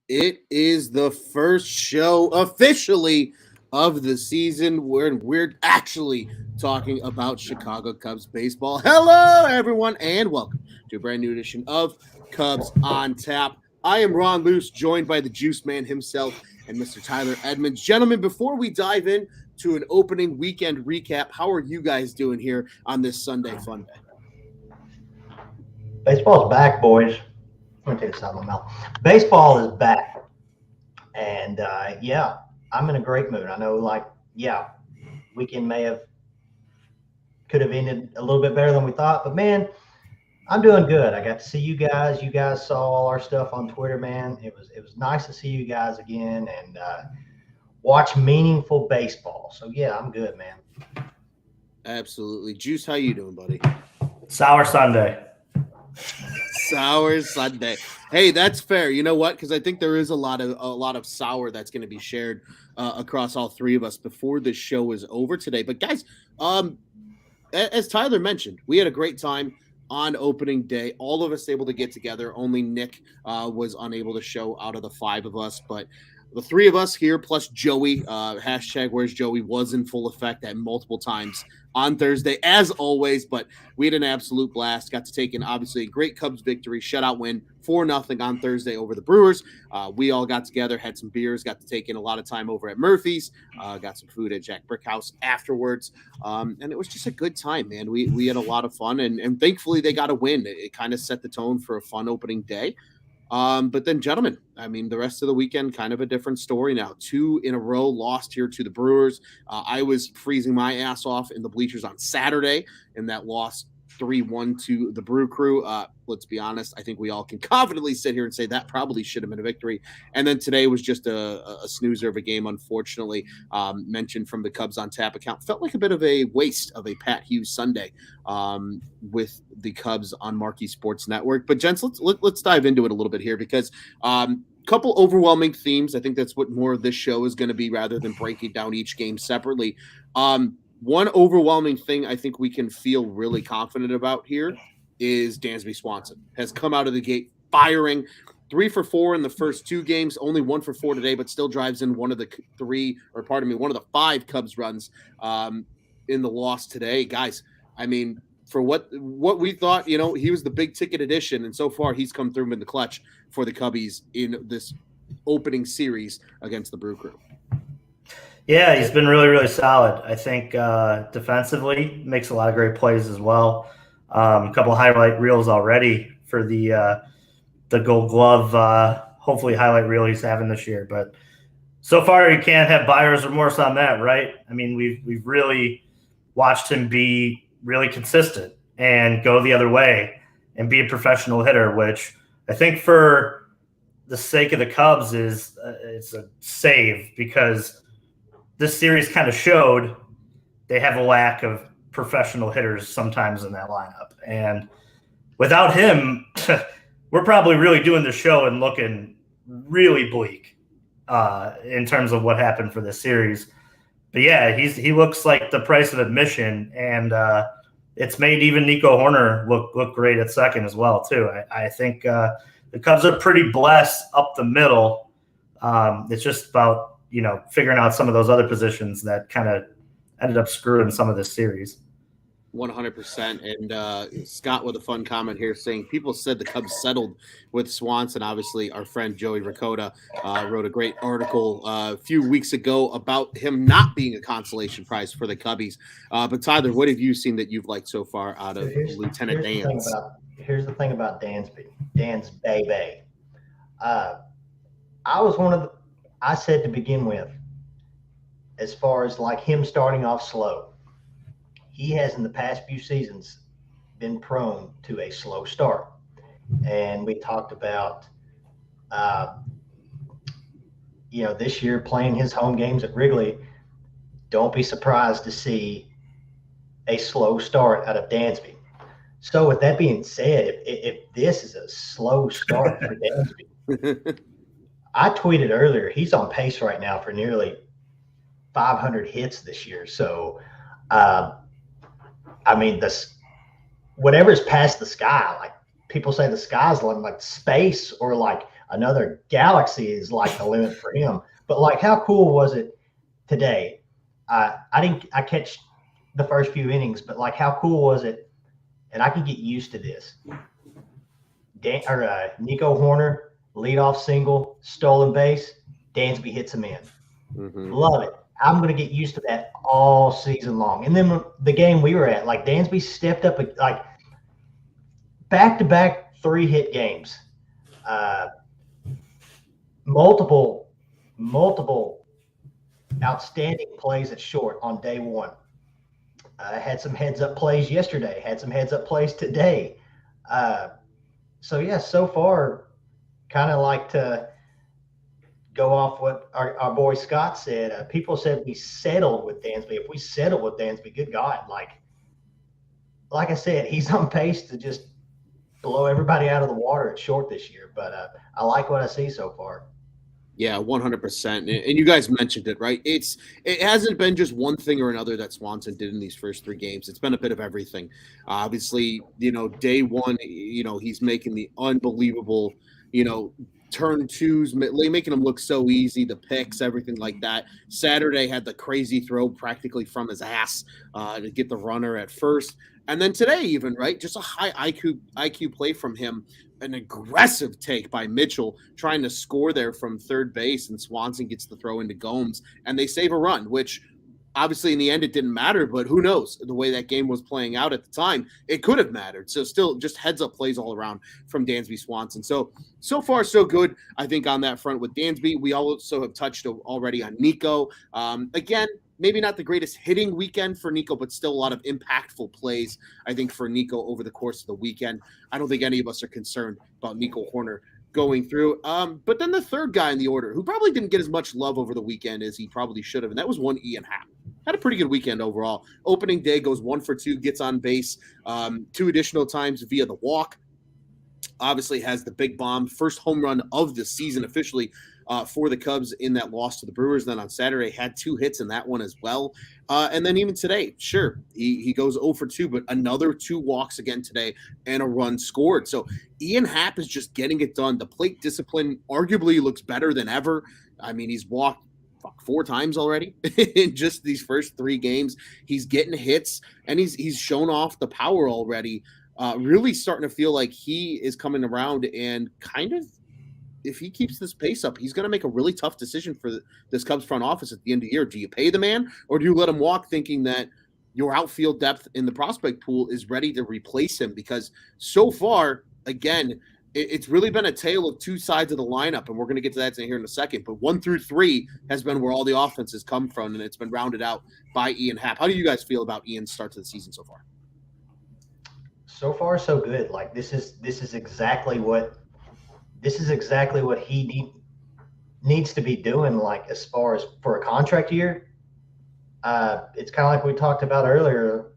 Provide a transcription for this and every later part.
It is the first show officially of the season where we're actually talking about Chicago Cubs baseball. Hello, everyone, and welcome to a brand new edition of Cubs on Tap. I am Ron Luce, joined by the Juice Man himself and Mr. Tyler Edmonds. Gentlemen, before we dive in to an opening weekend recap, how are you guys doing here on this Sunday fun day? Baseball's back, boys. I'm gonna take this out of my mouth. Baseball is back, and I'm in a great mood. I know, weekend could have ended a little bit better than we thought, but man, I'm doing good. I got to see you guys. You guys saw all our stuff on Twitter, man. It was nice to see you guys again and watch meaningful baseball. So yeah, I'm good, man. Absolutely, Juice. How you doing, buddy? Sour Sunday. Sour Sunday. Hey, that's fair. You know what? Because I think there is a lot of sour that's going to be shared across all three of us before this show is over today. But guys, as Tyler mentioned, we had a great time on opening day. All of us able to get together. Only Nick was unable to show out of the five of us, but the three of us here plus Joey, hashtag Where's Joey, was in full effect at multiple times on Thursday, as always. But we had an absolute blast. Got to take in, obviously, a great Cubs victory, shutout win, 4-0 on Thursday over the Brewers. We all got together, had some beers, got to take in a lot of time over at Murphy's, got some food at Jack Brickhouse afterwards. And it was just a good time, man. We had a lot of fun, and thankfully they got a win. It kind of set the tone for a fun opening day. But then, gentlemen, I mean, the rest of the weekend, kind of a different story now. 2 in a row lost here to the Brewers. I was freezing my ass off in the bleachers on Saturday, and that loss 3-1 to the Brew Crew. Let's be honest, I think we all can confidently sit here and say that probably should have been a victory. And then today was just a snoozer of a game, unfortunately. Mentioned from the Cubs on Tap account. Felt like a bit of a waste of a Pat Hughes Sunday with the Cubs on Marquee Sports Network. But gents, let's dive into it a little bit here because couple overwhelming themes. I think that's what more of this show is going to be rather than breaking down each game separately. One overwhelming thing I think we can feel really confident about here is Dansby Swanson has come out of the gate firing. 3 for 4 in the first 2 games, only 1 for 4 today, but still drives in one of the 5 Cubs runs in the loss today. Guys, I mean, for what we thought, he was the big ticket addition, and so far he's come through in the clutch for the Cubbies in this opening series against the Brew Crew. Yeah, he's been really, really solid. I think defensively makes a lot of great plays as well. A couple of highlight reels already for the Gold Glove, hopefully highlight reel he's having this year. But so far, you can't have buyer's remorse on that, right? I mean, we've really watched him be really consistent and go the other way and be a professional hitter, which I think for the sake of the Cubs it's a save because this series kind of showed they have a lack of professional hitters sometimes in that lineup. And without him, we're probably really doing the show and looking really bleak in terms of what happened for this series. But yeah, he looks like the price of admission, and it's made even Nico Horner look great at second as well too. I think the Cubs are pretty blessed up the middle. It's just about figuring out some of those other positions that kind of ended up screwing some of this series. 100%. And Scott with a fun comment here saying people said the Cubs settled with Swanson. Obviously, our friend Joey Ricotta wrote a great article a few weeks ago about him not being a consolation prize for the Cubbies. But Tyler, what have you seen that you've liked so far out of Lieutenant Dan? Here's the thing about Dansby. Dan's baby. I said to begin with, as far as like him starting off slow, he has in the past few seasons been prone to a slow start. And we talked about, this year playing his home games at Wrigley. Don't be surprised to see a slow start out of Dansby. So with that being said, if this is a slow start for Dansby, I tweeted earlier, he's on pace right now for nearly 500 hits this year. So, whatever's past the sky, like people say the sky's like space or like another galaxy is like the limit for him. But like, how cool was it today? I catch the first few innings, but like, how cool was it? And I can get used to this. Nico Horner, leadoff single, stolen base, Dansby hits him in. Mm-hmm. Love it. I'm going to get used to that all season long. And then the game we were at, like Dansby stepped up, like back-to-back 3-hit games, multiple outstanding plays at short on day one. Had some heads-up plays yesterday, had some heads-up plays today. So, yeah, so far, kind of like to go off what our boy Scott said. People said we settled with Dansby. If we settle with Dansby, good God, like I said, he's on pace to just blow everybody out of the water at short this year. But I like what I see so far. Yeah, 100%. And you guys mentioned it, right? It hasn't been just one thing or another that Swanson did in these first 3 games. It's been a bit of everything. Obviously, day one, he's making the unbelievable, turn twos, making them look so easy, the picks, everything like that. Saturday had the crazy throw practically from his ass to get the runner at first. And then today even, right, just a high IQ play from him, an aggressive take by Mitchell trying to score there from third base, and Swanson gets the throw into Gomes, and they save a run, which obviously in the end it didn't matter, but who knows, the way that game was playing out at the time, it could have mattered. So still just heads up plays all around from Dansby Swanson. So far so good, I think, on that front with Dansby. We also have touched already on Nico. Again, maybe not the greatest hitting weekend for Nico, but still a lot of impactful plays, I think, for Nico over the course of the weekend. I don't think any of us are concerned about Nico Horner going through. But then the third guy in the order, who probably didn't get as much love over the weekend as he probably should have, and that was one Ian Happ. Had a pretty good weekend overall. Opening day goes 1 for 2, gets on base 2 additional times via the walk. Obviously has the big bomb, first home run of the season officially for the Cubs in that loss to the Brewers. Then on Saturday had 2 hits in that one as well. And then even today, sure, he goes 0 for 2, but another 2 walks again today and a run scored. So Ian Happ is just getting it done. The plate discipline arguably looks better than ever. I mean, he's walked 4 times already in just these first 3 games. He's getting hits, and he's shown off the power already. Really starting to feel like he is coming around, and kind of, if he keeps this pace up, he's going to make a really tough decision for this Cubs front office at the end of the year. Do you pay the man, or do you let him walk thinking that your outfield depth in the prospect pool is ready to replace him? Because so far, again, it's really been a tale of 2 sides of the lineup, and we're going to get to that here in a second. But 1 through 3 has been where all the offenses come from, and it's been rounded out by Ian Happ. How do you guys feel about Ian's start to the season so far? So far, so good. Like this is exactly what he needs to be doing. Like as far as for a contract year, it's kind of like we talked about earlier.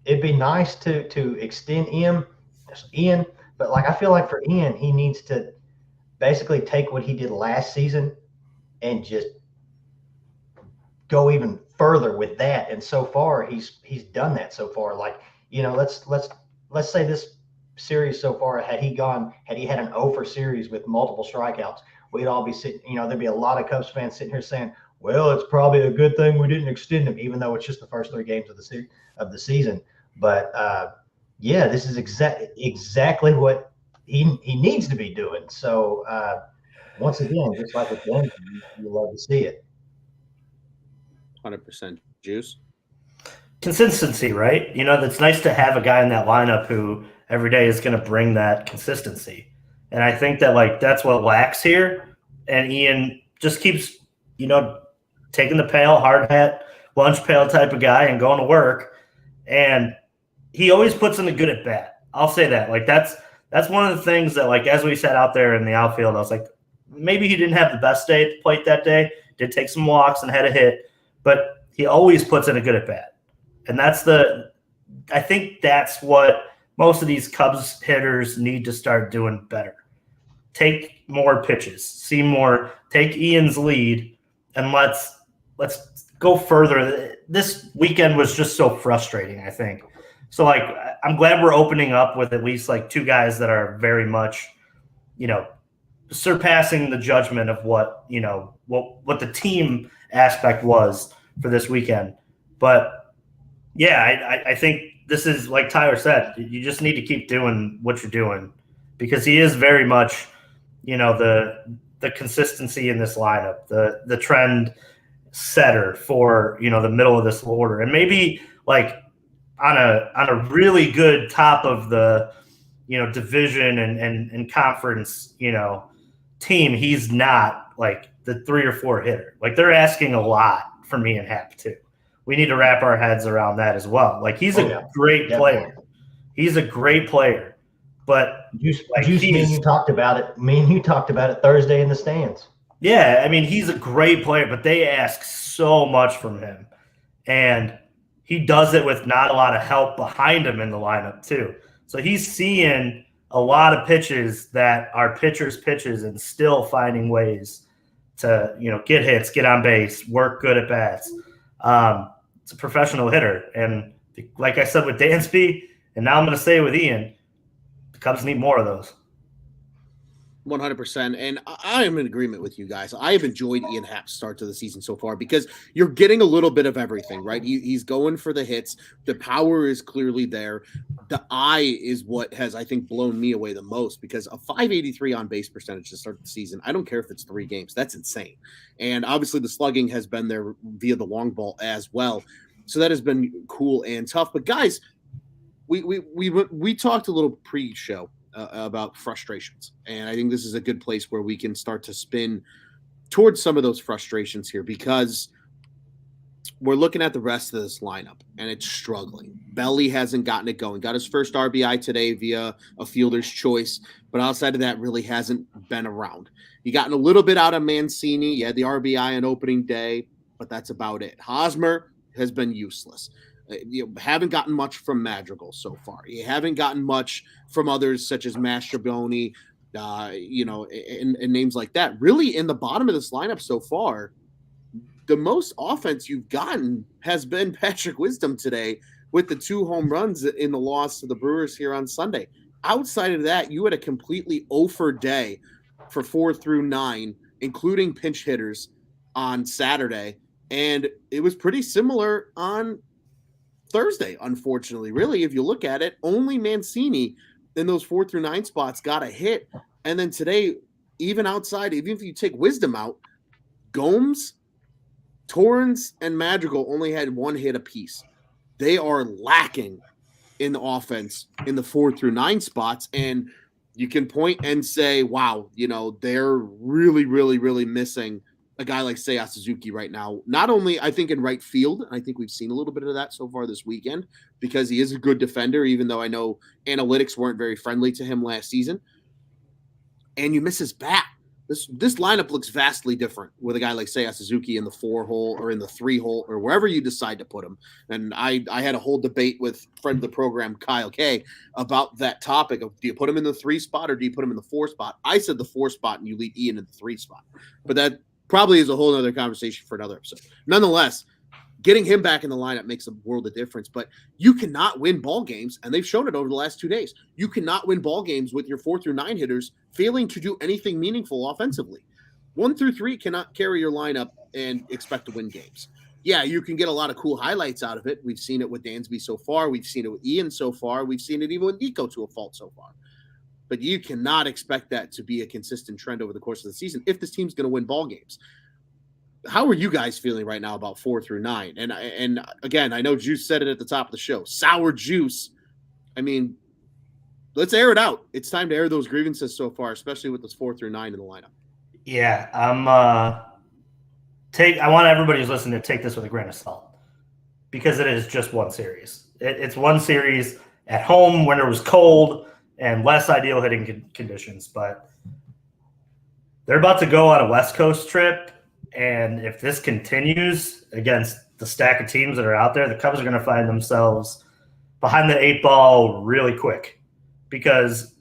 It'd be nice to extend Ian. But like I feel like for Ian, he needs to basically take what he did last season and just go even further with that. And so far, he's done that so far. Like, let's say this series so far, had he had an 0 for series with multiple strikeouts, we'd all be sitting. There'd be a lot of Cubs fans sitting here saying, "Well, it's probably a good thing we didn't extend him," even though it's just the first 3 games of the season. But yeah, this is exactly what he needs to be doing. So once again, just like with James, you love to see it. 100%. Juice? Consistency, right? It's nice to have a guy in that lineup who every day is going to bring that consistency. And I think that that's what lacks here. And Ian just keeps, taking the pail, hard hat, lunch pail type of guy and going to work. And he always puts in a good at bat. I'll say that. That's one of the things that, as we sat out there in the outfield, I was like, maybe he didn't have the best day at the plate that day. Did take some walks and had a hit, but he always puts in a good at bat. And I think that's what most of these Cubs hitters need to start doing better. Take more pitches, see more, take Ian's lead, and let's go further. This weekend was just so frustrating, I think. So, I'm glad we're opening up with at least 2 guys that are very much, surpassing the judgment of what the team aspect was for this weekend. But yeah, I think this is, like Tyler said, you just need to keep doing what you're doing, because he is very much, the consistency in this lineup, the trend setter for, the middle of this order. And maybe like on a really good top of the, division and conference, team, he's not like the 3 or 4 hitter. Like, they're asking a lot from Ian Happ too. We need to wrap our heads around that as well. Like, he's a great player. He's a great player, but me and you talked about it. Me and you talked about it Thursday in the stands. Yeah, I mean, he's a great player, but they ask so much from him, and he does it with not a lot of help behind him in the lineup too. So he's seeing a lot of pitches that are pitchers' pitches and still finding ways to, get hits, get on base, work good at bats. It's a professional hitter. And like I said with Dansby, and now I'm going to say it with Ian, the Cubs need more of those. 100%. And I am in agreement with you guys. I have enjoyed Ian Happ's start to the season so far, because you're getting a little bit of everything, right? He's going for the hits. The power is clearly there. The eye is what has, I think, blown me away the most, because a 583 on base percentage to start the season, I don't care if it's 3 games. That's insane. And obviously the slugging has been there via the long ball as well. So that has been cool and tough. But guys, we talked a little pre-show about frustrations, and I think this is a good place where we can start to spin towards some of those frustrations here, because we're looking at the rest of this lineup and it's struggling. Belly hasn't gotten it going. Got his first RBI today via a fielder's choice, but outside of that, really hasn't been around. You gotten a little bit out of Mancini. You had the RBI on opening day, but that's about it. Hosmer has been useless. You haven't gotten much from Madrigal so far. You haven't gotten much from others such as Mastrobuoni, and names like that. Really, in the bottom of this lineup so far, the most offense you've gotten has been Patrick Wisdom today with the 2 home runs in the loss to the Brewers here on Sunday. Outside of that, you had a completely 0-for day for 4 through 9, including pinch hitters on Saturday. And it was pretty similar on Thursday, unfortunately. Really, if you look at it, only Mancini in those 4 through 9 spots got a hit. And then today, even if you take Wisdom out, Gomes, Torrens, and Madrigal only had 1 hit apiece. They are lacking in the offense in the 4 through 9 spots. And you can point and say, wow, they're really, really, really missing a guy like Seiya Suzuki right now. Not only, I think, in right field, I think we've seen a little bit of that so far this weekend, because he is a good defender, even though I know analytics weren't very friendly to him last season. And you miss his bat. This lineup looks vastly different with a guy like Seiya Suzuki in the 4-hole or in the 3-hole or wherever you decide to put him. And I had a whole debate with friend of the program, Kyle K, about that topic of, do you put him in the 3 spot or do you put him in the 4 spot? I said the 4 spot, and you leave Ian in the 3 spot. But that probably is a whole other conversation for another episode. Nonetheless, getting him back in the lineup makes a world of difference. But you cannot win ball games, and they've shown it over the last 2 days. You cannot win ball games with your 4 through 9 hitters failing to do anything meaningful offensively. 1 through 3 cannot carry your lineup and expect to win games. Yeah, you can get a lot of cool highlights out of it. We've seen it with Dansby so far. We've seen it with Ian so far. We've seen it even with Nico to a fault so far. But you cannot expect that to be a consistent trend over the course of the season if this team's going to win ball games. How are you guys feeling right now about 4 through 9? And again, I know Juice said it at the top of the show. Sour juice. I mean, let's air it out. It's time to air those grievances so far, especially with this 4 through 9 in the lineup. Yeah, I want everybody who's listening to take this with a grain of salt, because it is just one series. It's one series at home when it was cold and less ideal hitting conditions, but they're about to go on a West Coast trip. And if this continues against the stack of teams that are out there, the Cubs are going to find themselves behind the 8 ball really quick. Because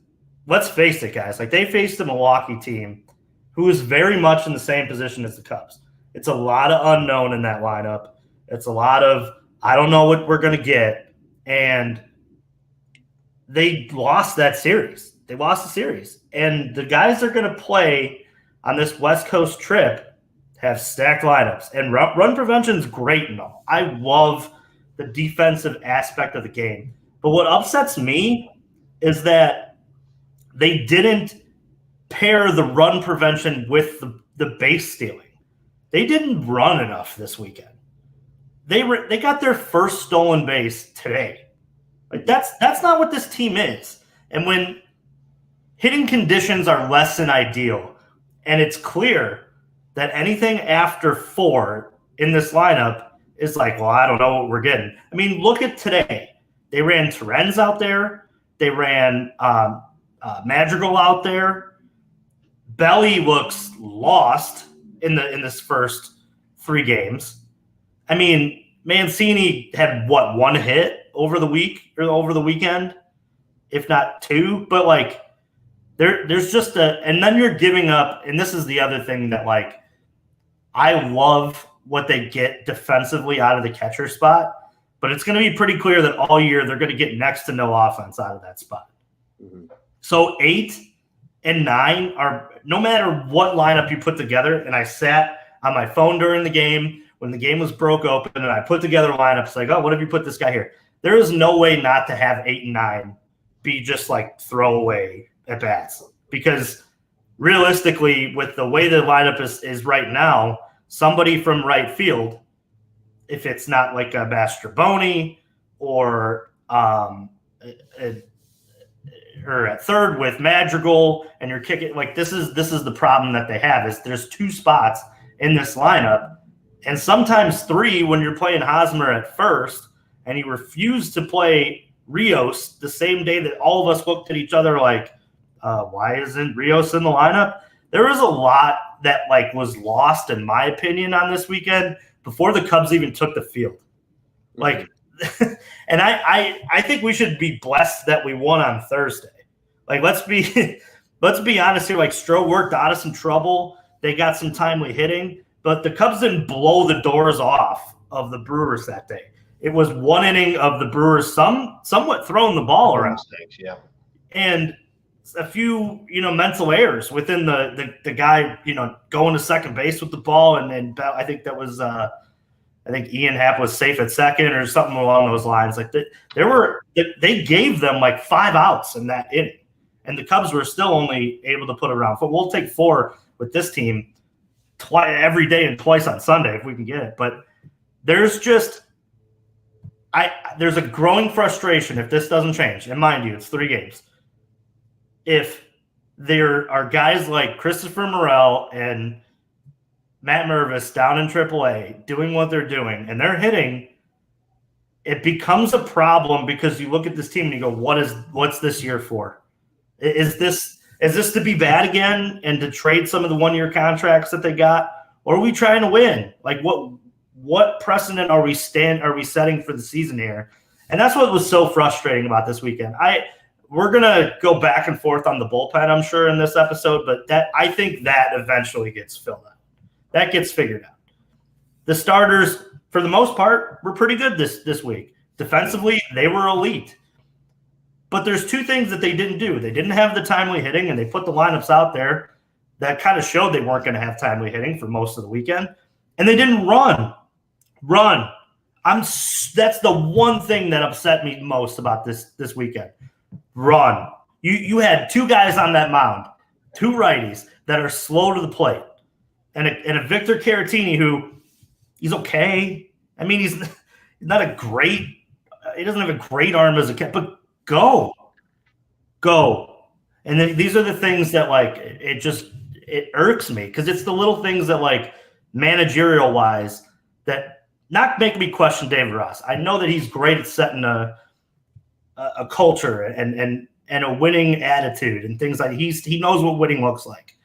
let's face it, guys, like, they faced a Milwaukee team who is very much in the same position as the Cubs. It's a lot of unknown in that lineup. It's a lot of, I don't know what we're going to get. And they lost that series. They lost the series. And the guys they're going to play on this West Coast trip have stacked lineups. And run prevention is great and all. I love the defensive aspect of the game. But what upsets me is that they didn't pair the run prevention with the base stealing. They didn't run enough this weekend. They got their first stolen base today. Like that's not what this team is. And when hitting conditions are less than ideal, and it's clear that anything after 4 in this lineup is like, well, I don't know what we're getting. I mean, look at today. They ran Terens out there. They ran Madrigal out there. Belly looks lost in this first 3 games. I mean, Mancini had one hit over the week or over the weekend, if not 2. But like, there's just and then you're giving up. And this is the other thing that like, I love what they get defensively out of the catcher spot, but it's going to be pretty clear that all year they're going to get next to no offense out of that spot. Mm-hmm. So 8 and 9 are, no matter what lineup you put together, and I sat on my phone during the game when the game was broke open, and I put together lineups like, oh, what have you put this guy here? There is no way not to have 8 and 9 be just like throwaway at bats, because realistically, with the way the lineup is right now, somebody from right field, if it's not like a Mastroboni or at third with Madrigal, and you're kicking, like this is the problem that they have, is there's 2 spots in this lineup, and sometimes 3 when you're playing Hosmer at first, and he refused to play Rios the same day that all of us looked at each other like, why isn't Rios in the lineup? There was a lot that like was lost, in my opinion, on this weekend before the Cubs even took the field. Like, and I think we should be blessed that we won on Thursday. Like, let's be honest here. Like, Stroh worked out of some trouble. They got some timely hitting, but the Cubs didn't blow the doors off of the Brewers that day. It was 1 inning of the Brewers somewhat throwing the ball around. Mistakes, yeah. And a few, mental errors within the guy, going to second base with the ball. And then I think that was, I think Ian Happ was safe at second or something along those lines. Like they gave them like 5 outs in that inning, and the Cubs were still only able to put around. But we'll take 4 with this team every day and twice on Sunday if we can get it. But there's just, there's a growing frustration if this doesn't change. And mind you, it's 3 games. If there are guys like Christopher Morel and Matt Mervis down in AAA doing what they're doing, and they're hitting, it becomes a problem, because you look at this team and you go, what's this year for? Is this to be bad again and to trade some of the 1-year contracts that they got? Or are we trying to win? Like, what precedent are we setting for the season here? And that's what was so frustrating about this weekend. We're going to go back and forth on the bullpen, I'm sure, in this episode, but I think that eventually gets filled out. That gets figured out. The starters, for the most part, were pretty good this week. Defensively, they were elite. But there's 2 things that they didn't do. They didn't have the timely hitting, and they put the lineups out there that kind of showed they weren't going to have timely hitting for most of the weekend. And they didn't run. That's the one thing that upset me most about this weekend. Run. You had 2 guys on that mound, 2 righties that are slow to the plate, and a Victor Caratini who, he's okay. I mean, he's not a great. He doesn't have a great arm as a cat, but go. And then these are the things that like it irks me, because it's the little things that like managerial wise that not make me question David Ross. I know that he's great at setting a culture and a winning attitude and things like he knows what winning looks like.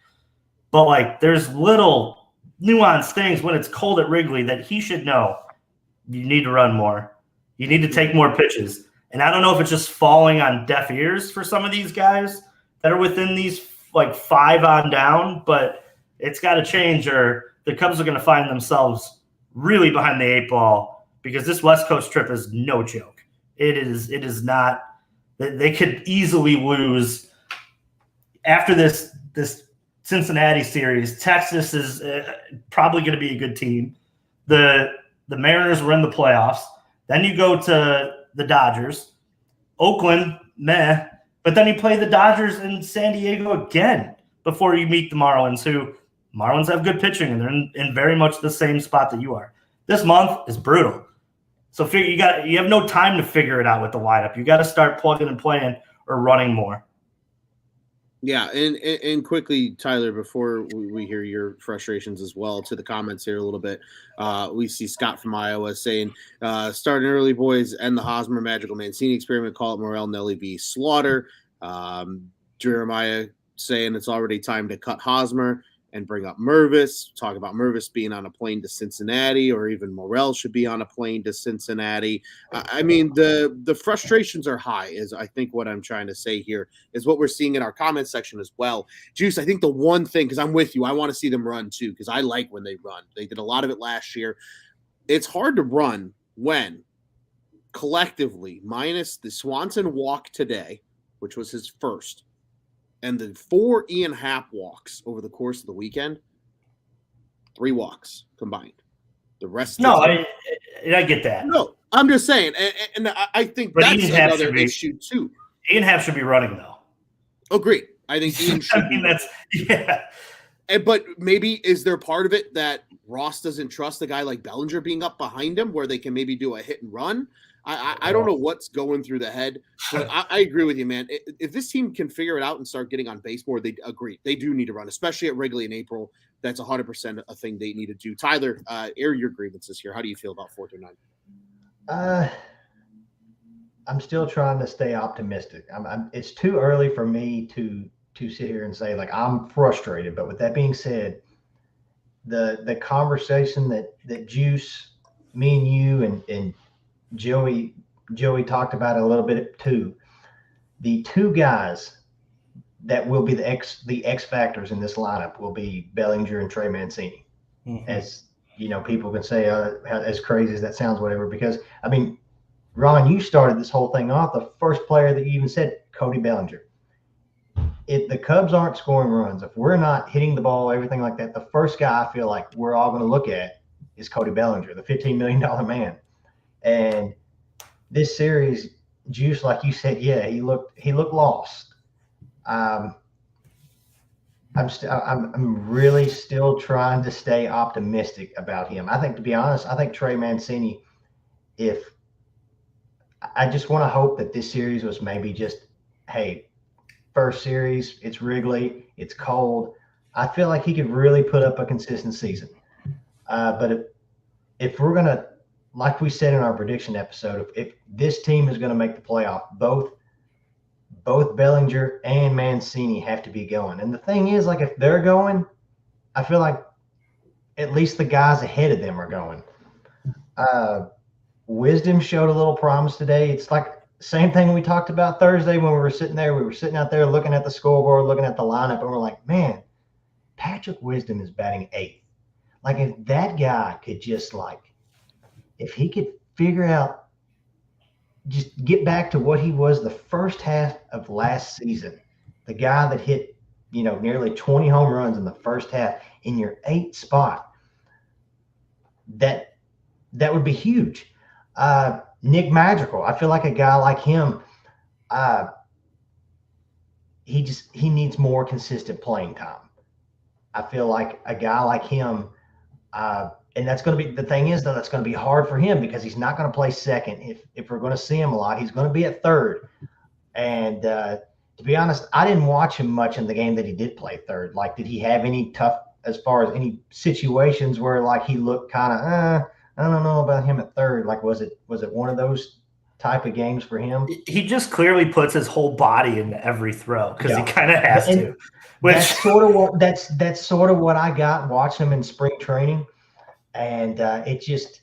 But like, there's little nuanced things when it's cold at Wrigley that he should know. You need to run more. You need to take more pitches. And I don't know if it's just falling on deaf ears for some of these guys that are within these like 5 on down, but it's got to change, or the Cubs are going to find themselves really behind the 8 ball, because this West Coast trip is no joke. It is not. They could easily lose after this Cincinnati series, Texas is probably going to be a good team. The Mariners were in the playoffs. Then you go to the Dodgers. Oakland, meh. But then you play the Dodgers in San Diego again before you meet the Marlins, who Marlins have good pitching, and they're in very much the same spot that you are. This month is brutal. So you have no time to figure it out with the lineup. You got to start plugging and playing or running more. Yeah, and quickly, Tyler, before we hear your frustrations as well, to the comments here a little bit, we see Scott from Iowa saying, starting early, boys, end the Hosmer Magical Mancini experiment, call it Morel, Nelly V. Slaughter. Jeremiah saying it's already time to cut Hosmer and bring up Mervis, talk about Mervis being on a plane to Cincinnati, or even Morel should be on a plane to Cincinnati. I mean, the frustrations are high, is I think what I'm trying to say here is what we're seeing in our comment section as well. Juice, I think the one thing, because I'm with you, I want to see them run too, because I like when they run. They did a lot of it last year. It's hard to run when collectively, minus the Swanson walk today, which was his first, and the 4 Ian Happ walks over the course of the weekend, 3 walks combined. The rest. No, I get that. No, I'm just saying, and I think but that's another issue too. Ian Happ should be running though. Agreed. I think Ian should. I mean, yeah. But maybe is there part of it that Ross doesn't trust a guy like Bellinger being up behind him, where they can maybe do a hit and run? I don't know what's going through the head, but I agree with you, man. If this team can figure it out and start getting on base more, they agree. They do need to run, especially at Wrigley in April. That's 100% a thing they need to do. Tyler, air your grievances here. How do you feel about 4 through 9? I'm still trying to stay optimistic. It's too early for me to sit here and say, like, I'm frustrated. But with that being said, the conversation that Juice, me and you and Joey talked about it a little bit too. The 2 guys that will be the X factors in this lineup will be Bellinger and Trey Mancini. Mm-hmm. As you know, people can say, as crazy as that sounds, whatever. Because I mean, Ron, you started this whole thing off. The first player that you even said, Cody Bellinger. If the Cubs aren't scoring runs, if we're not hitting the ball, everything like that, the first guy I feel like we're all going to look at is Cody Bellinger, the $15 million man. And this series, Juice, like you said, yeah, he looked lost. I'm really still trying to stay optimistic about him. I think, to be honest, I think Trey Mancini, I just want to hope that this series was maybe just, hey, first series, it's Wrigley, it's cold. I feel like he could really put up a consistent season. But if we're going to, like we said in our prediction episode, if this team is going to make the playoff, both Bellinger and Mancini have to be going. And the thing is, like, if they're going, I feel like at least the guys ahead of them are going. Wisdom showed a little promise today. It's like same thing we talked about Thursday when we were sitting there. We were sitting out there looking at the scoreboard, looking at the lineup, and we're like, man, Patrick Wisdom is batting 8th. Like, if that guy could just, like, if he could figure out, just get back to what he was the first half of last season, the guy that hit, nearly 20 home runs in the first half in your 8th spot, that would be huge. Nick Madrigal, I feel like a guy like him, he needs more consistent playing time. I feel like a guy like him, and that's going to be, the thing is, though, that's going to be hard for him because he's not going to play second. If we're going to see him a lot, he's going to be at third. And to be honest, I didn't watch him much in the game that he did play third. Like, did he have any tough, as far as any situations where, like, he looked kind of, I don't know about him at third. Like, was it one of those type of games for him? He just clearly puts his whole body into every throw because he kind of has to. That's sort of what I got watching him in spring training. And it just,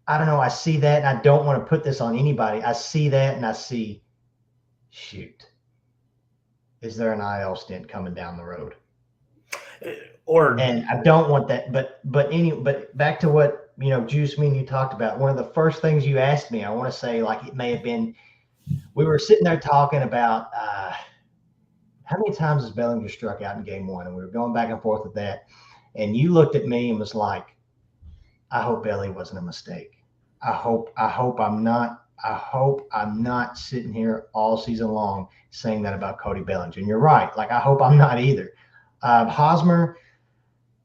I don't know. I see that, and I don't want to put this on anybody. I see that, and I see, shoot, is there an IL stint coming down the road? And I don't want that. But back to what, Juice, me and you talked about. One of the first things you asked me, I want to say, like, it may have been, we were sitting there talking about how many times has Bellinger struck out in game one? And we were going back and forth with that. And you looked at me and was like, I hope Belly wasn't a mistake. I hope I'm not sitting here all season long saying that about Cody Bellinger. And you're right. Like, I hope I'm not either. Hosmer,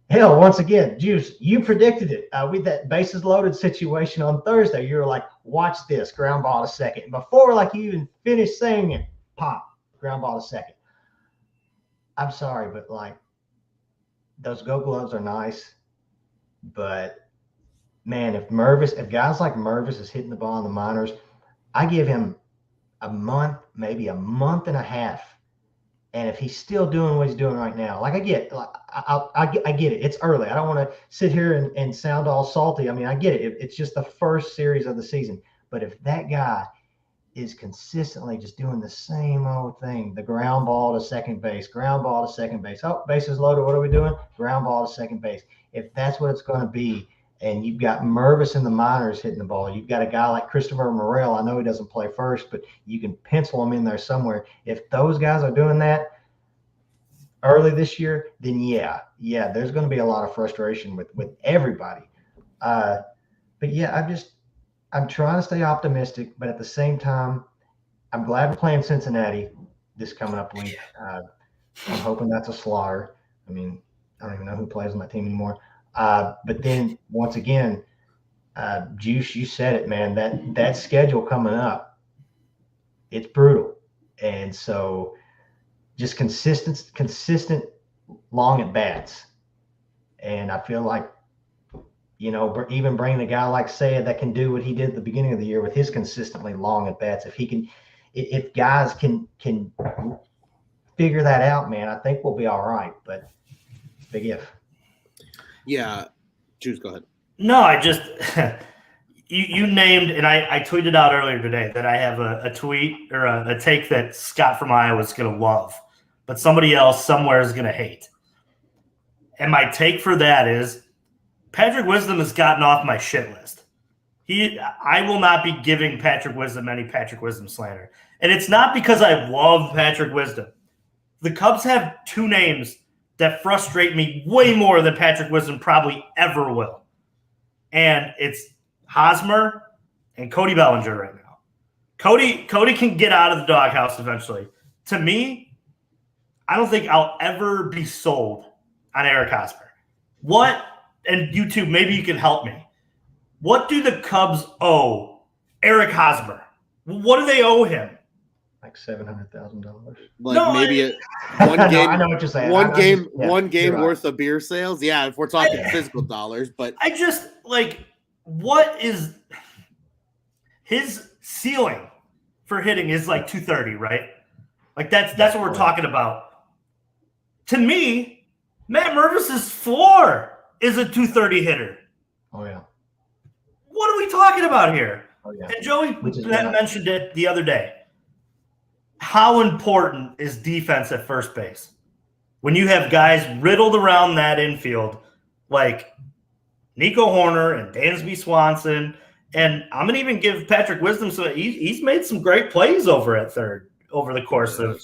hell, once again, Juice, you predicted it with that bases loaded situation on Thursday. You were like, watch this, ground ball to second. And before, like, you even finished saying it, pop, ground ball to second. I'm sorry, but, like, those Gold Gloves are nice. But, man, if guys like Mervis is hitting the ball in the minors, I give him a month, maybe a month and a half. And if he's still doing what he's doing right now, like I get it. It's early. I don't want to sit here and sound all salty. I mean, I get it. It's just the first series of the season. But if that guy is consistently just doing the same old thing, the ground ball to second base, oh, bases loaded, what are we doing? Ground ball to second base. If that's what it's going to be, and you've got Mervis in the minors hitting the ball, you've got a guy like Christopher Morel. I know he doesn't play first, but you can pencil him in there somewhere. If those guys are doing that early this year, then yeah, there's going to be a lot of frustration with everybody. But yeah, I'm trying to stay optimistic, but at the same time, I'm glad we're playing Cincinnati this coming up week. I'm hoping that's a slaughter. I mean, I don't even know who plays on that team anymore. But then once again, Juice, you said it, man, that schedule coming up, it's brutal. And so just consistent long at bats. And I feel like, you know, even bringing a guy like Sayed that can do what he did at the beginning of the year with his consistently long at bats, if guys can figure that out, man, I think we'll be all right. But big if. Yeah. Juice, go ahead. No, I just you named, and I tweeted out earlier today that I have a tweet or a take that Scott from Iowa is going to love, but somebody else somewhere is going to hate. And my take for that is Patrick Wisdom has gotten off my shit list. I will not be giving Patrick Wisdom any Patrick Wisdom slander. And it's not because I love Patrick Wisdom. The Cubs have two names that frustrate me way more than Patrick Wisdom probably ever will. And it's Hosmer and Cody Bellinger right now. Cody can get out of the doghouse eventually. To me, I don't think I'll ever be sold on Eric Hosmer. What, and YouTube, maybe you can help me. What do the Cubs owe Eric Hosmer? What do they owe him? Like $700,000. Like No, maybe one game. I know what you're saying. One game right. worth of beer sales. Yeah, if we're talking physical dollars, but I just like, what is his ceiling for hitting is like 230, right? Like that's what we're talking about. To me, Matt Mervis's floor is a 230 hitter. Oh yeah. What are we talking about here? Oh yeah. And Joey mentioned it the other day. How important is defense at first base when you have guys riddled around that infield like Nico Horner and Dansby Swanson? And I'm going to even give Patrick Wisdom some. He's made some great plays over at third over the course of,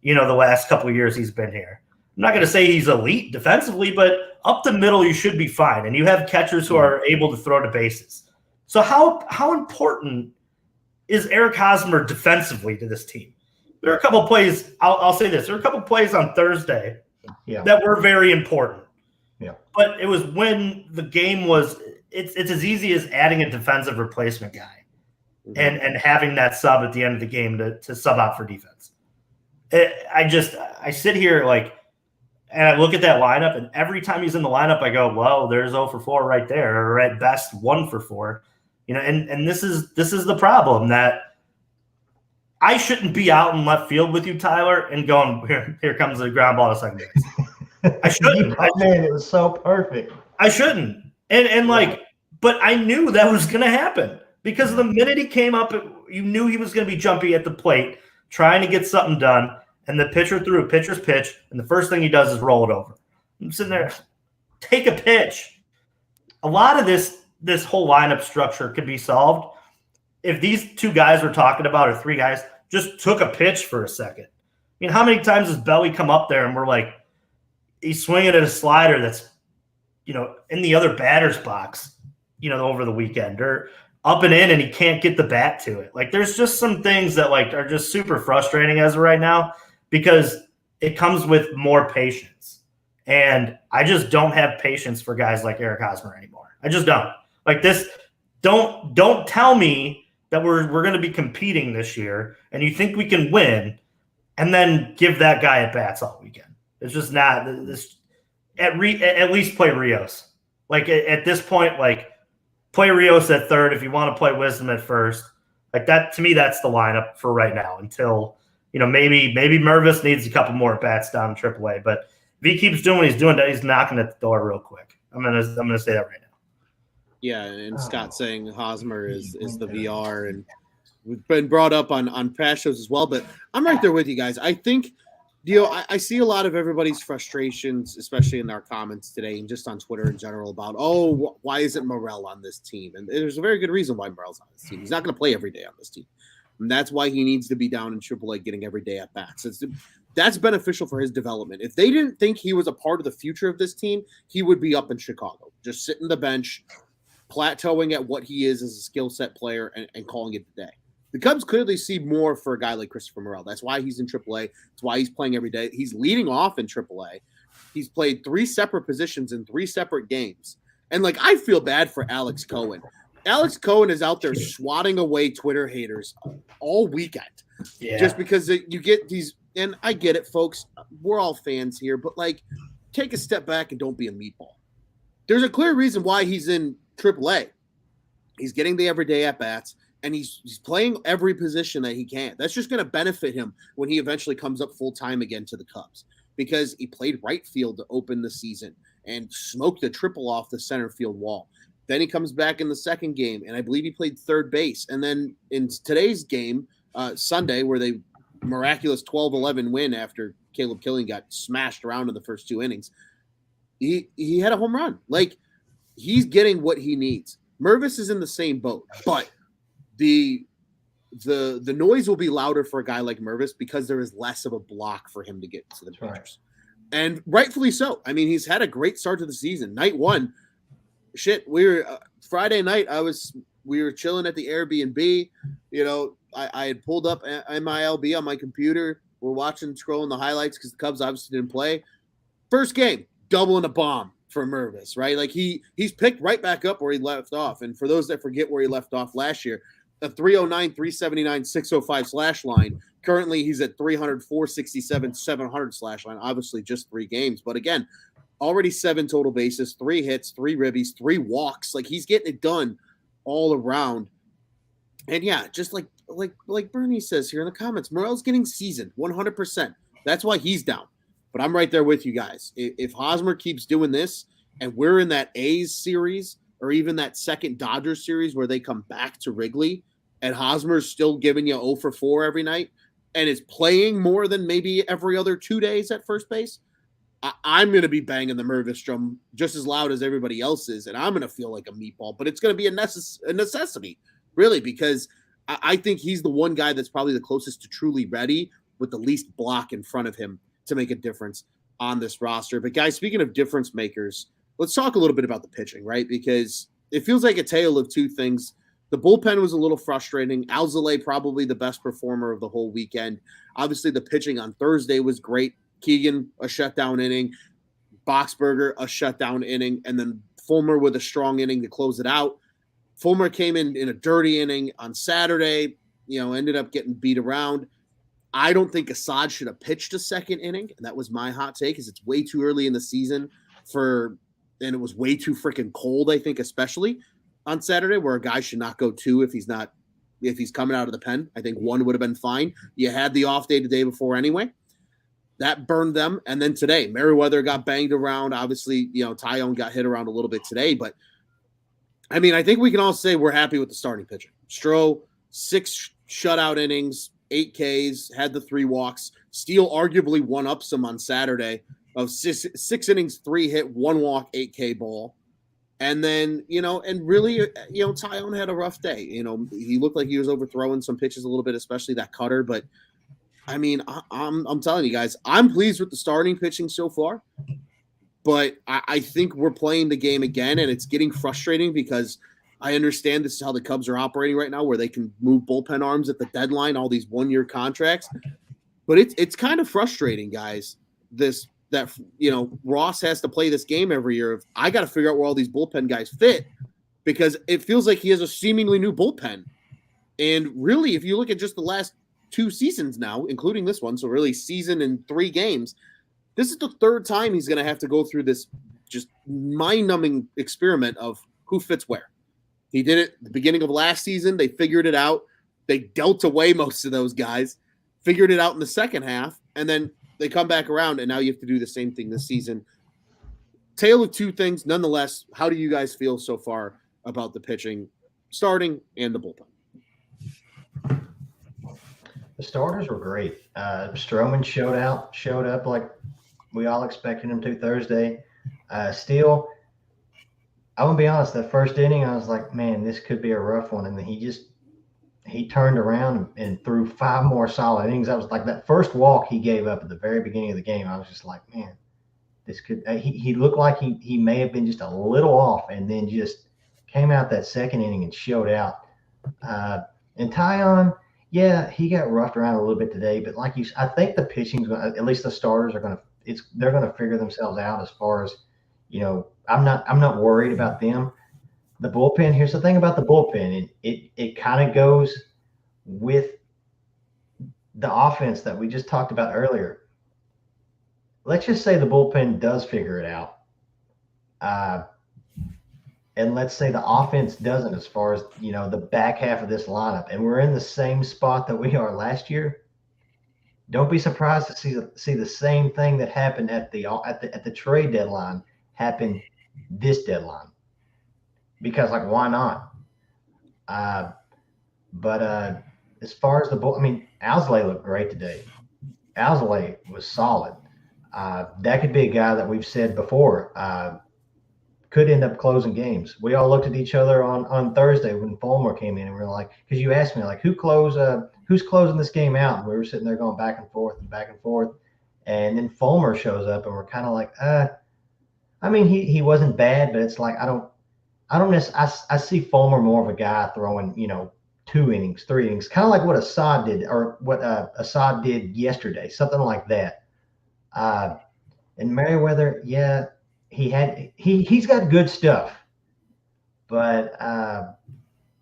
the last couple of years he's been here. I'm not going to say he's elite defensively, but up the middle you should be fine. And you have catchers who are able to throw to bases. So how important is Eric Hosmer defensively to this team? There are a couple of plays. I'll say this. There were a couple of plays on Thursday that were very important. Yeah. But it was when the game was – it's as easy as adding a defensive replacement guy and having that sub at the end of the game to sub out for defense. I sit here like – and I look at that lineup, and every time he's in the lineup, I go, well, there's 0 for 4 right there, or at best 1 for 4. And this is the problem that – I shouldn't be out in left field with you, Tyler, and going, here comes the ground ball to second base. I shouldn't. Man, it was so perfect. I shouldn't. But I knew that was going to happen because the minute he came up, you knew he was going to be jumpy at the plate, trying to get something done, and the pitcher threw a pitcher's pitch, and the first thing he does is roll it over. I'm sitting there, take a pitch. A lot of this whole lineup structure could be solved if these two guys we're talking about, or three guys, just took a pitch for a second. mean, how many times does Belly come up there and we're like, he's swinging at a slider that's, in the other batter's box, over the weekend, or up and in, and he can't get the bat to it. Like, there's just some things that are just super frustrating as of right now, because it comes with more patience. And I just don't have patience for guys like Eric Hosmer anymore. I just don't. Like this, don't tell me that we're going to be competing this year and you think we can win and then give that guy at bats all weekend. It's just not this. At least play Rios. Like at this point, play Rios at third if you want to play Wisdom at first. Like that, to me, that's the lineup for right now until, maybe Mervis needs a couple more bats down in AAA. But if he keeps doing what he's doing, he's knocking at the door real quick. I'm gonna say that right now. Yeah, and Scott saying Hosmer is the VR, and we've been brought up on past shows as well. But I'm right there with you guys. I think, I see a lot of everybody's frustrations, especially in our comments today and just on Twitter in general, about, why isn't Morel on this team? And there's a very good reason why Morel's on this team. He's not going to play every day on this team. And that's why he needs to be down in AAA getting every day at bats. That's beneficial for his development. If they didn't think he was a part of the future of this team, he would be up in Chicago, just sitting the bench, plateauing at what he is as a skill set player and calling it a day. The Cubs clearly see more for a guy like Christopher Morel. That's why he's in AAA. That's why he's playing every day. He's leading off in AAA. He's played 3 separate positions in 3 separate games. And I feel bad for Alex Cohen. Alex Cohen is out there swatting away Twitter haters all weekend. Yeah. Just because you get these, and I get it, folks. We're all fans here, but take a step back and don't be a meatball. There's a clear reason why he's in AAA. He's getting the everyday at bats, and he's playing every position that he can. That's just going to benefit him when he eventually comes up full time again to the Cubs, because he played right field to open the season and smoked a triple off the center field wall. Then he comes back in the second game, and I believe he played third base. And then in today's game, Sunday, where they miraculous 12-11 win after Caleb Killian got smashed around in the first 2 innings, he had a home run. He's getting what he needs. Mervis is in the same boat, but the noise will be louder for a guy like Mervis because there is less of a block for him to get to the pitchers. Right. And rightfully so. I mean, he's had a great start to the season. Night 1, we were Friday night. We were chilling at the Airbnb. I had pulled up MILB on my computer. We're scrolling the highlights because the Cubs obviously didn't play. First game, doubling a bomb for Mervis, right? He's picked right back up where he left off. And for those that forget where he left off last year, a 309, 379, 605 slash line. Currently, he's at 300, 467, 700 slash line. Obviously, just 3 games. But again, already 7 total bases, 3 hits, 3 ribbies, 3 walks. He's getting it done all around. And yeah, just like Bernie says here in the comments, Morel's getting seasoned 100%. That's why he's down. But I'm right there with you guys. If Hosmer keeps doing this and we're in that A's series or even that second Dodgers series where they come back to Wrigley and Hosmer's still giving you 0 for 4 every night and is playing more than maybe every other 2 days at first base, I'm going to be banging the Mervis drum just as loud as everybody else is, and I'm going to feel like a meatball. But it's going to be a necessity, really, because I think he's the one guy that's probably the closest to truly ready with the least block in front of him to make a difference on this roster. But, guys, speaking of difference makers, let's talk a little bit about the pitching, right? Because it feels like a tale of 2 things. The bullpen was a little frustrating. Alzolay probably the best performer of the whole weekend. Obviously, the pitching on Thursday was great. Keegan, a shutdown inning. Boxberger, a shutdown inning. And then Fulmer with a strong inning to close it out. Fulmer came in a dirty inning on Saturday, ended up getting beat around. I don't think Assad should have pitched a second inning. And that was my hot take, because it's way too early in the season and it was way too freaking cold, I think, especially on Saturday, where a guy should not go 2 if he's coming out of the pen. I think 1 would have been fine. You had the off day the day before anyway. That burned them. And then today, Merriweather got banged around. Obviously, Tyone got hit around a little bit today. But, I mean, I think we can all say we're happy with the starting pitching. Stroh, 6 shutout innings, 8 Ks, had the 3 walks. Steele arguably one-up some on Saturday of 6 innings, 3 hit, 1 walk, 8K ball. And then, and really, Tyone had a rough day. He looked like he was overthrowing some pitches a little bit, especially that cutter. But I mean, I'm telling you guys, I'm pleased with the starting pitching so far, but I think we're playing the game again, and it's getting frustrating because I understand this is how the Cubs are operating right now, where they can move bullpen arms at the deadline, all these 1-year contracts. But it's kind of frustrating, guys. That Ross has to play this game every year. I got to figure out where all these bullpen guys fit, because it feels like he has a seemingly new bullpen. And really, if you look at just the last 2 seasons now, including this one, so really season and 3 games, this is the 3rd time he's going to have to go through this just mind-numbing experiment of who fits where. He did it at the beginning of last season. They figured it out. They dealt away most of those guys, figured it out in the second half, and then they come back around, and now you have to do the same thing this season. Tale of 2 things. Nonetheless, how do you guys feel so far about the pitching, starting, and the bullpen? The starters were great. Stroman showed up like we all expected him to Thursday. Steele, I want to be honest, that first inning, I was like, man, this could be a rough one. And then he turned around and threw 5 more solid innings. I was like, that first walk he gave up at the very beginning of the game, I was just like, man, this could he looked like he may have been just a little off, and then just came out that second inning and showed out. And Taillon, yeah, he got roughed around a little bit today, but like I think the pitching's going to, at least the starters they're going to figure themselves out as far as, I'm not worried about them. The bullpen, here's the thing about the bullpen. It kind of goes with the offense that we just talked about earlier. Let's just say the bullpen does figure it out. And let's say the offense doesn't, as far as, the back half of this lineup, and we're in the same spot that we are last year. Don't be surprised to see the same thing that happened at the trade deadline happen this deadline. Because, like, why not? But as far as Alzolay looked great today. Alzolay was solid. That could be a guy that we've said before could end up closing games. We all looked at each other on Thursday when Fulmer came in, and we were like, because you asked me, like, who's closing this game out? And we were sitting there going back and forth. And then Fulmer shows up, and we're kind of like, he wasn't bad, but it's like, I see Fulmer more of a guy throwing, 2 innings, 3 innings, kind of like what Assad did, or what Assad did yesterday, something like that. And Merriweather, yeah, he's got good stuff, but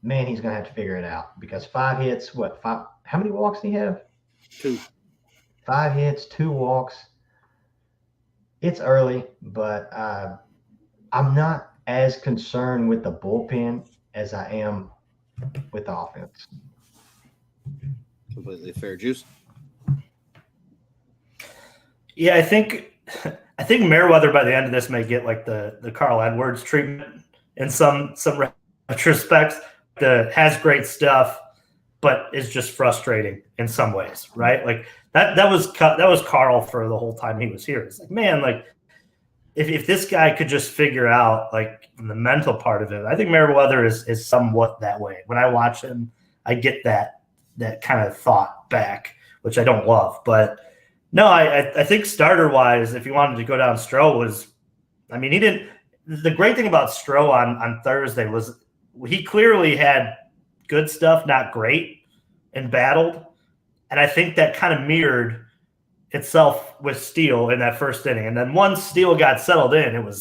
man, he's gonna have to figure it out, because 5 hits, how many walks did he have? 2. 5 hits, 2 walks. It's early, but I'm not as concerned with the bullpen as I am with the offense. Completely fair, Juice. Yeah, I think Merriweather by the end of this may get like the Carl Edwards treatment in some retrospects. Has great stuff, but is just frustrating in some ways, right? Like that was Carl for the whole time he was here. It's like, man, like if this guy could just figure out like the mental part of it, I think Merriweather is somewhat that way. When I watch him, I get that kind of thought back, which I don't love. But no, I think starter wise, if you wanted to go down Stroh, he didn't. The great thing about Stroh on Thursday was he clearly had good stuff, not great, and battled. And I think that kind of mirrored itself with Steele in that first inning. And then once Steele got settled in,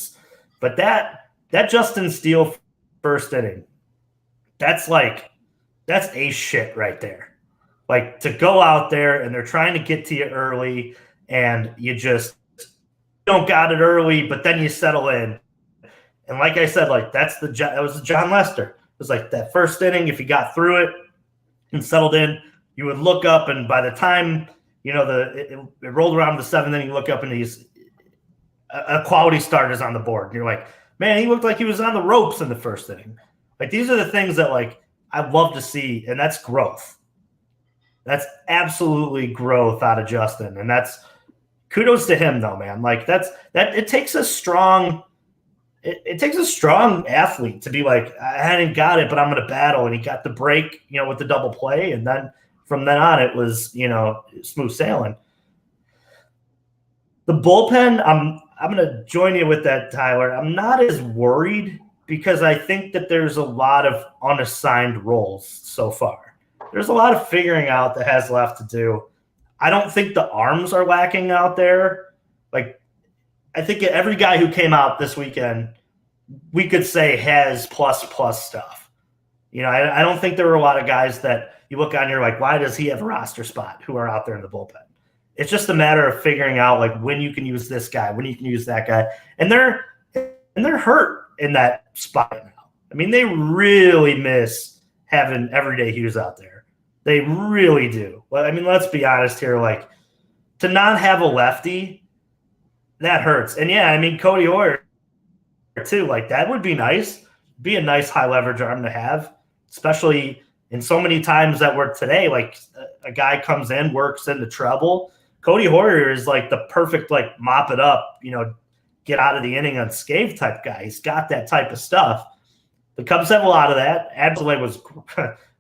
but that Justin Steele first inning, that's ace shit right there. Like, to go out there and they're trying to get to you early and you just don't got it early, but then you settle in. And like I said, like that was John Lester. It was like that first inning, if you got through it and settled in, you would look up, and by the time it rolled around the 7th inning, you look up and a quality start is on the board. And you're like, man, he looked like he was on the ropes in the first inning. Like, these are the things that like I'd love to see, and that's growth. That's absolutely growth out of Justin, and that's kudos to him, though, man. Like it takes a strong. It takes a strong athlete to be like, I hadn't got it, but I'm going to battle. And he got the break, with the double play, and then from then on, it was, smooth sailing. The bullpen, I'm going to join you with that, Tyler. I'm not as worried because I think that there's a lot of unassigned roles so far. There's a lot of figuring out that has left to do. I don't think the arms are lacking out there. Like, I think every guy who came out this weekend, we could say has plus stuff. I don't think there were a lot of guys that you look on and you're like, why does he have a roster spot who are out there in the bullpen? It's just a matter of figuring out like when you can use this guy, when you can use that guy. And they're hurt in that spot right now. I mean, they really miss having Everyday Hughes out there. They really do. Well, I mean, let's be honest here. Like, to not have a lefty, that hurts. And yeah, I mean, Cody Hoyer too. Like, that would be nice. Be a nice high leverage arm to have, especially in so many times that we're today. Like, a guy comes in, works into trouble. Cody Hoyer is like the perfect, like, mop it up, get out of the inning unscathed type guy. He's got that type of stuff. The Cubs have a lot of that. Absolutely was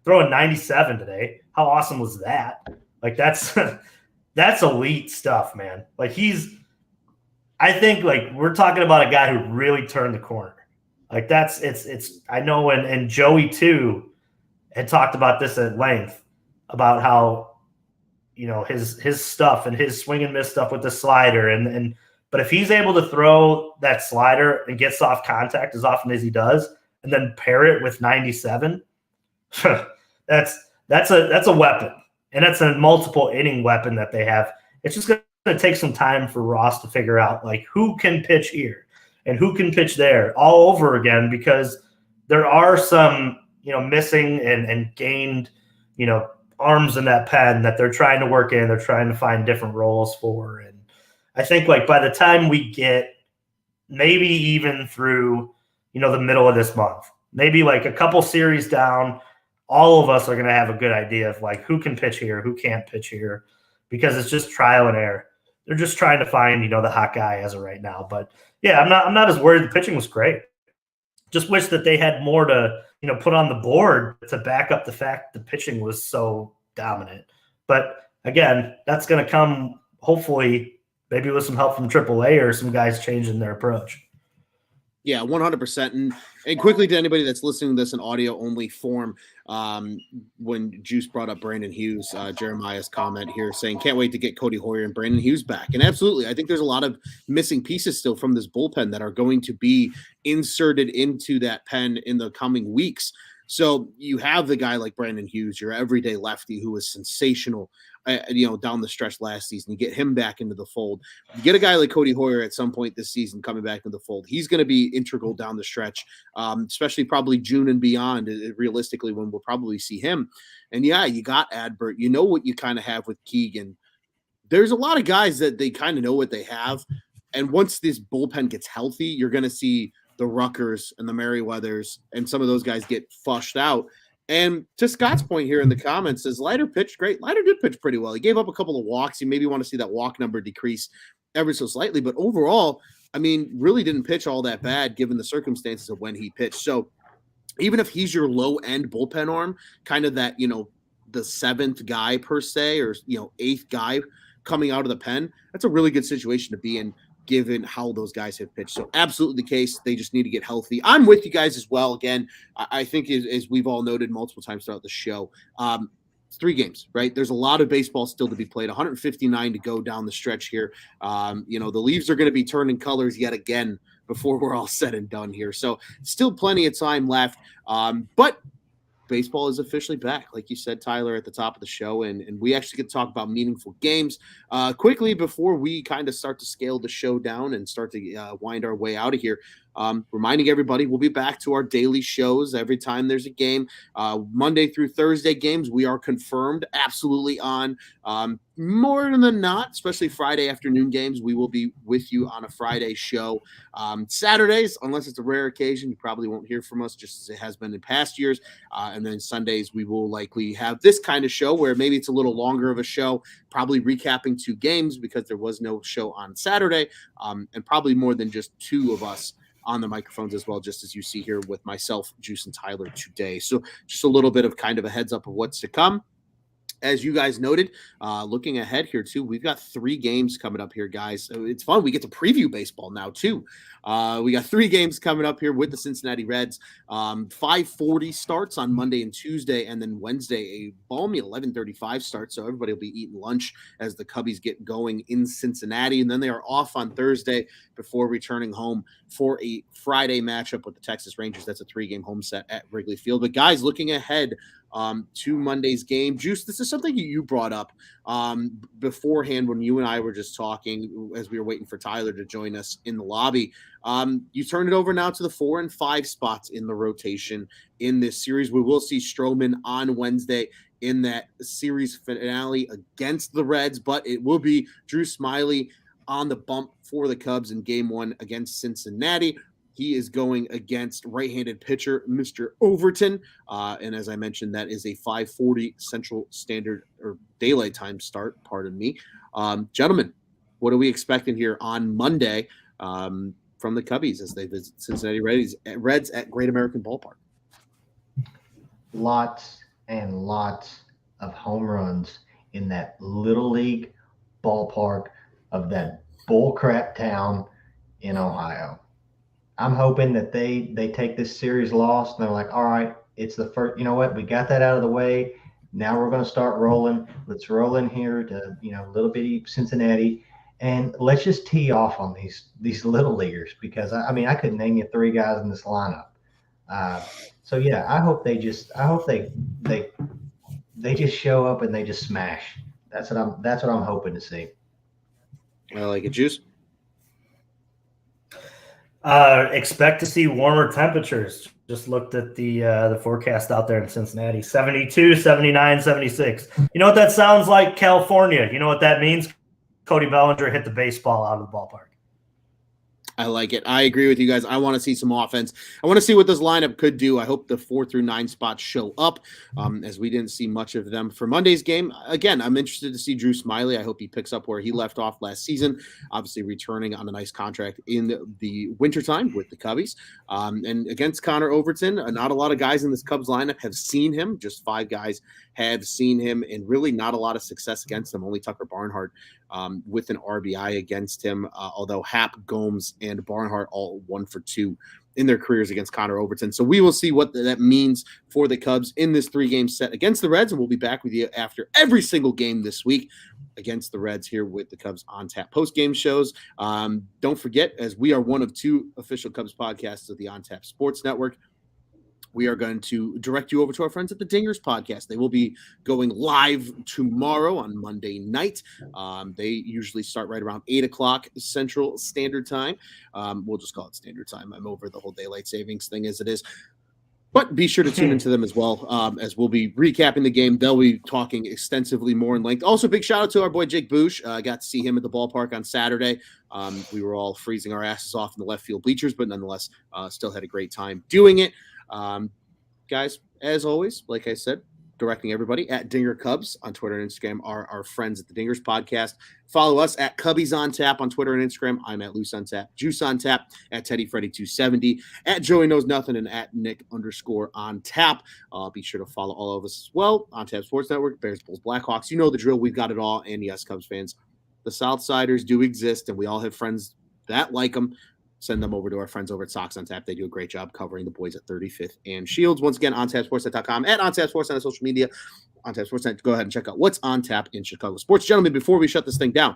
throwing 97 today. How awesome was that? Like, that's elite stuff, man. Like, I think, like, we're talking about a guy who really turned the corner. Like, it's I know, and Joey too had talked about this at length about how, his stuff and his swing and miss stuff with the slider but if he's able to throw that slider and get soft contact as often as he does, and then pair it with 97, that's a weapon, and that's a multiple inning weapon that they have. It's just going to take some time for Ross to figure out like who can pitch here and who can pitch there all over again, because there are some missing and gained arms in that pen that they're trying to work in. They're trying to find different roles for, and I think like by the time we get maybe even through the middle of this month, maybe like a couple series down, all of us are going to have a good idea of like who can pitch here, who can't pitch here, because it's just trial and error. They're just trying to find the hot guy as of right now. But yeah, I'm not as worried. The pitching was great. Just wish that they had more to put on the board to back up the fact the pitching was so dominant. But again, that's going to come hopefully maybe with some help from AAA or some guys changing their approach. Yeah, 100%. And quickly to anybody that's listening to this in audio only form, when Juice brought up Brandon Hughes, Jeremiah's comment here saying, can't wait to get Cody Hoyer and Brandon Hughes back. And absolutely, I think there's a lot of missing pieces still from this bullpen that are going to be inserted into that pen in the coming weeks. So you have the guy like Brandon Hughes, your everyday lefty who was sensational, down the stretch last season. You get him back into the fold. You get a guy like Cody Hoyer at some point this season coming back into the fold. He's going to be integral down the stretch, especially probably June and beyond, realistically, when we'll probably see him. And yeah, you got Adbert. You know what you kind of have with Keegan. There's a lot of guys that they kind of know what they have. And once this bullpen gets healthy, you're going to see the Ruckers and the Merriweathers and some of those guys get flushed out. And to Scott's point here in the comments, says Leiter pitched great. Leiter did pitch pretty well. He gave up a couple of walks. You maybe want to see that walk number decrease ever so slightly. But overall, I mean, really didn't pitch all that bad given the circumstances of when he pitched. So even if he's your low-end bullpen arm, kind of that, the seventh guy per se, or, eighth guy coming out of the pen, that's a really good situation to be in, given how those guys have pitched. So absolutely the case. They just need to get healthy. I'm with you guys as well. Again, I think as we've all noted multiple times throughout the show, it's 3 games, right? There's a lot of baseball still to be played, 159 to go down the stretch here. The leaves are going to be turning colors yet again before we're all said and done here. So still plenty of time left. But baseball is officially back, like you said, Tyler, at the top of the show, and we actually get to talk about meaningful games. Quickly, before we kind of start to scale the show down and start to wind our way out of here, reminding everybody we'll be back to our daily shows every time there's a game. Monday through Thursday games, we are confirmed absolutely on. More than not, especially Friday afternoon games, we will be with you on a Friday show. Saturdays, unless it's a rare occasion, you probably won't hear from us, just as it has been in past years. And then Sundays, we will likely have this kind of show where maybe it's a little longer of a show, probably recapping 2 games because there was no show on Saturday, and probably more than just 2 of us on the microphones as well, just as you see here with myself, Juice, and Tyler today. So just a little bit of kind of a heads up of what's to come. as you guys noted, looking ahead here too, we've got 3 games coming up here, guys. So it's fun. We get to preview baseball now too. We got 3 games coming up here with the Cincinnati Reds. 5:40 starts on Monday and Tuesday, and then Wednesday a balmy 11:35 start. So everybody will be eating lunch as the Cubbies get going in Cincinnati, and then they are off on Thursday before returning home for a Friday matchup with the Texas Rangers. That's a 3-game home set at Wrigley Field. But guys, looking ahead to Monday's game, Juice, this is something you brought up beforehand when you and I were just talking as we were waiting for Tyler to join us in the lobby. You turn it over now to the 4 and 5 spots in the rotation in this series. We will see Stroman on Wednesday in that series finale against the Reds, but it will be Drew Smyly on the bump for the Cubs in game 1 against Cincinnati. He is going against right-handed pitcher Mr. Overton. And as I mentioned, that is a 5:40 Central Standard or Daylight Time start, pardon me. Gentlemen, what are we expecting here on Monday from the Cubbies as they visit Cincinnati Reds at Great American Ballpark? Lots and lots of home runs in that little league ballpark of that bullcrap town in Ohio. I'm hoping that they take this series loss and they're like, all right, it's the first, you know what? We got that out of the way. Now we're going to start rolling. Let's roll in here to, little bitty Cincinnati, and let's just tee off on these little leaguers, because I could name you 3 guys in this lineup. So yeah, I hope they just show up and they just smash. That's what I'm hoping to see. I like it, Juice. Expect to see warmer temperatures. Just looked at the forecast out there in Cincinnati. 72, 79, 76. You know what that sounds like? California. You know what that means? Cody Bellinger hit the baseball out of the ballpark. I like it. I agree with you guys. I want to see some offense. I want to see what this lineup could do. I hope the 4 through 9 spots show up, as we didn't see much of them for Monday's game. Again, I'm interested to see Drew Smyly. I hope he picks up where he left off last season, obviously returning on a nice contract in the wintertime with the Cubbies. And against Connor Overton, not a lot of guys in this Cubs lineup have seen him. Just 5 guys have seen him, and really not a lot of success against him. Only Tucker Barnhart with an RBI against him, although Happ, Gomes, and Barnhart all 1 for 2 in their careers against Connor Overton. So we will see what that means for the Cubs in this 3-game set against the Reds, and we'll be back with you after every single game this week against the Reds here with the Cubs On Tap post-game shows. Don't forget, as we are one of 2 official Cubs podcasts of the On Tap Sports Network, we are going to direct you over to our friends at the Dingers podcast. They will be going live tomorrow on Monday night. They usually start right around 8 o'clock Central Standard Time. We'll just call it Standard Time. I'm over the whole daylight savings thing as it is. But be sure to tune into them as well, as we'll be recapping the game. They'll be talking extensively more in length. Also, big shout out to our boy Jake Boosh. I got to see him at the ballpark on Saturday. We were all freezing our asses off in the left field bleachers, but nonetheless, still had a great time doing it. Guys, as always, like I said, directing everybody at Dinger Cubs on Twitter and Instagram are our friends at the Dingers podcast. Follow us at Cubbies on Tap on Twitter and Instagram. I'm at Loose on Tap, Juice on Tap, at Teddy Freddy 270, at Joey Knows Nothing, and at Nick_on Tap. Be sure to follow all of us as well. On Tap Sports Network, Bears, Bulls, Blackhawks. You know the drill. We've got it all. And yes, Cubs fans, the Southsiders do exist, and we all have friends that like them. Send them over to our friends over at Sox on Tap. They do a great job covering the boys at 35th and Shields. Once again, ontapsportsnet.com, at ontapsportsnet on social media. OnTapSportsNet, go ahead and check out what's on tap in Chicago sports. Gentlemen, before we shut this thing down,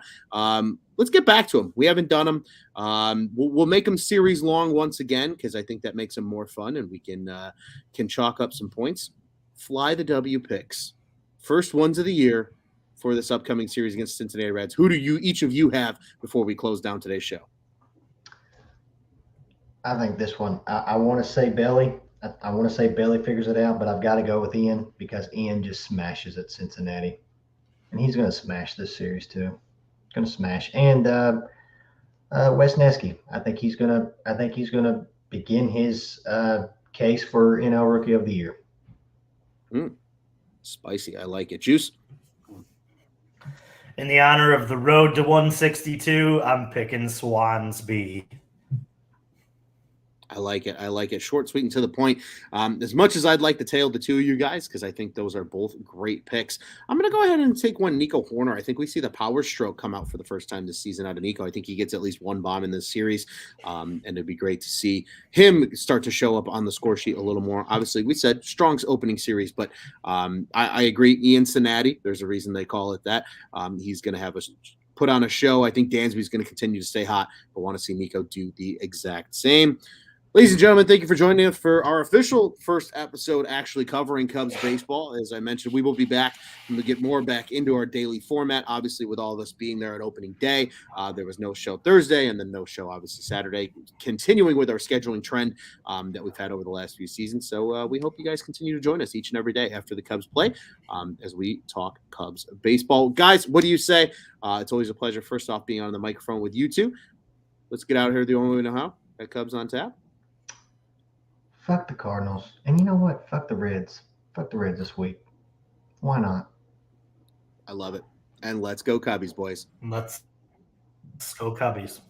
let's get back to them. We haven't done them. We'll make them series long once again, because I think that makes them more fun, and we can chalk up some points. Fly the W picks. First ones of the year for this upcoming series against Cincinnati Reds. Who do each of you have before we close down today's show? I think this one, I want to say Belly. I want to say Belly figures it out, but I've got to go with Ian, because Ian just smashes at Cincinnati. And he's going to smash this series too. Going to smash. And Wes Neski, I think he's going to begin his case for NL Rookie of the Year. Spicy. I like it. Juice? In the honor of the road to 162, I'm picking Swansby. I I like it. I like it. Short, sweet, and to the point. As much as I'd like to tail the two of you guys, because I think those are both great picks, I'm going to go ahead and take one Nico Horner. I think we see the power stroke come out for the first time this season out of Nico. I think he gets at least one bomb in this series, and it'd be great to see him start to show up on the score sheet a little more. Obviously, we said Strong's opening series, but I agree. Ian Cincinnati, there's a reason they call it that. He's going to have put on a show. I think Dansby's going to continue to stay hot, but want to see Nico do the exact same. Ladies and gentlemen, thank you for joining us for our official first episode actually covering Cubs baseball. As I mentioned, we will be back and we'll get more back into our daily format, obviously with all of us being there at opening day. There was no show Thursday and then no show, obviously, Saturday, continuing with our scheduling trend that we've had over the last few seasons. So we hope you guys continue to join us each and every day after the Cubs play as we talk Cubs baseball. Guys, what do you say? It's always a pleasure, first off, being on the microphone with you two. Let's get out here the only way we know how at Cubs on Tap. Fuck the Cardinals. And you know what? Fuck the Reds. Fuck the Reds this week. Why not? I love it. And let's go Cubbies, boys. Let's go Cubbies.